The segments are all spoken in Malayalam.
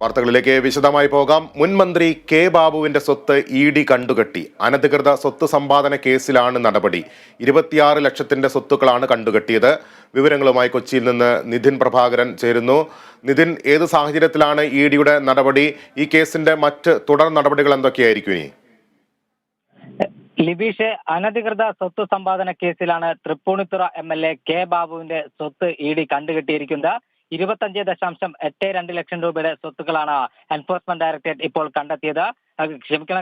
വാർത്തകളിലേക്ക് വിശദമായി പോകാം. മുൻ മന്ത്രി കെ ബാബുവിന്റെ സ്വത്ത് ഇ.ഡി. കണ്ടുകെട്ടി. അനധികൃത സ്വത്ത് സമ്പാദന കേസിലാണ് നടപടി. 26 ലക്ഷത്തിന്റെ സ്വത്തുക്കളാണ് കണ്ടുകെട്ടിയത്. വിവരങ്ങളുമായി കൊച്ചിയിൽ നിന്ന് നിതിൻ പ്രഭാകരൻ ചേരുന്നു. നിതിൻ, ഏത് സാഹചര്യത്തിലാണ് ഇ.ഡിയുടെ നടപടി? ഈ കേസിന്റെ മറ്റ് തുടർ നടപടികൾ എന്തൊക്കെയായിരിക്കും ഇനി? ലിബീഷ്, അനധികൃത സ്വത്ത് സമ്പാദന കേസിലാണ് തൃപ്പൂണിത്തുറ എം.എൽ.എ. കെ ബാബുവിന്റെ സ്വത്ത് ഇ.ഡി. കണ്ടുകെട്ടിയിരിക്കുന്നത്. 25.82 ലക്ഷം രൂപയുടെ സ്വത്തുക്കളാണ് എൻഫോഴ്സ്മെന്റ് ഡയറക്ടറേറ്റ് ഇപ്പോൾ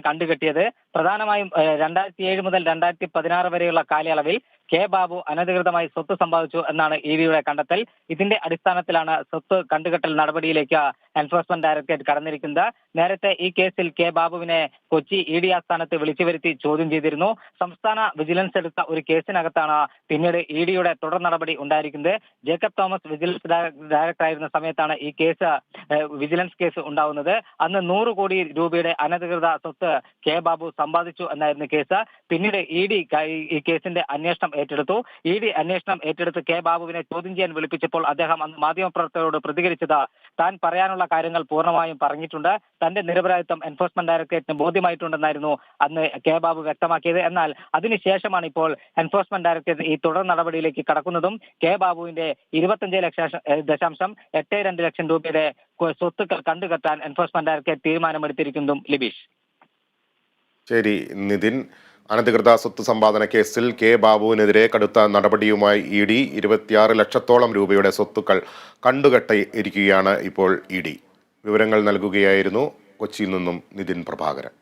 കണ്ടുകെട്ടിയത്. പ്രധാനമായും 2007 മുതൽ 2016 വരെയുള്ള കാലയളവിൽ കെ ബാബു അനധികൃതമായി സ്വത്ത് സമ്പാദിച്ചു എന്നാണ് ഇ.ഡിയുടെ കണ്ടെത്തൽ. ഇതിന്റെ അടിസ്ഥാനത്തിലാണ് സ്വത്ത് കണ്ടുകെട്ടൽ നടപടിയിലേക്ക് എൻഫോഴ്സ്മെന്റ് ഡയറക്ടറേറ്റ് കടന്നിരിക്കുന്നത്. നേരത്തെ ഈ കേസിൽ കെ ബാബുവിനെ കൊച്ചി ഇ.ഡി ആസ്ഥാനത്ത് വിളിച്ചു വരുത്തി ചോദ്യം ചെയ്തിരുന്നു. സംസ്ഥാന വിജിലൻസ് എടുത്ത ഒരു കേസിനകത്താണ് പിന്നീട് ഇ.ഡിയുടെ തുടർ നടപടി ഉണ്ടായിരിക്കുന്നത്. ജേക്കബ് തോമസ് വിജിലൻസ് ഡയറക്ടറായിരുന്ന സമയത്താണ് ഈ കേസ് വിജിലൻസ് കേസ് ഉണ്ടാവുന്നത്. അന്ന് 100 കോടി രൂപയുടെ അനധികൃത സ്വത്ത് കെ ബാബു സമ്പാദിച്ചു എന്നായിരുന്നു കേസ്. പിന്നീട് ഇ.ഡി ഈ കേസിന്റെ അന്വേഷണം ഏറ്റെടുത്തു. ഇ.ഡി അന്വേഷണം ഏറ്റെടുത്ത് കെ ബാബുവിനെ ചോദ്യം ചെയ്യാൻ വിളിപ്പിച്ചപ്പോൾ അദ്ദേഹം അന്ന് മാധ്യമപ്രവർത്തകരോട് പ്രതികരിച്ചത് താൻ പറയാനുള്ള കാര്യങ്ങൾ പൂർണ്ണമായും പറഞ്ഞിട്ടുണ്ട്, തന്റെ നിരപരാധിത്വം എൻഫോഴ്സ്മെന്റ് ഡയറക്ടറേറ്റിന് ബോധ്യമായിട്ടുണ്ടെന്നായിരുന്നു അന്ന് കെ ബാബു വ്യക്തമാക്കിയത്. എന്നാൽ അതിനുശേഷമാണ് ഇപ്പോൾ എൻഫോഴ്സ്മെന്റ് ഡയറക്ടറേറ്റ് ഈ തുടർ നടപടിയിലേക്ക് കടക്കുന്നതും കെ ബാബുവിന്റെ 25.82 ലക്ഷം രൂപയുടെ സ്വത്തുക്കൾ കണ്ടുകെട്ടാൻ എൻഫോഴ്സ്മെന്റ് ഡയറക്ടറേറ്റ് തീരുമാനമെടുത്തിരിക്കുന്നതും. ലിബീഷ്, ശരി നിതിൻ. അനധികൃത സ്വത്ത് സമ്പാദന കേസിൽ കെ ബാബുവിനെതിരെ കടുത്ത നടപടിയുമായി ഇ.ഡി. 26 ലക്ഷത്തോളം രൂപയുടെ സ്വത്തുക്കൾ കണ്ടുകെട്ടിയിരിക്കുകയാണ് ഇപ്പോൾ ഇ.ഡി. വിവരങ്ങൾ നൽകുകയായിരുന്നു കൊച്ചിയിൽ നിന്നും നിതിൻ പ്രഭാകരൻ.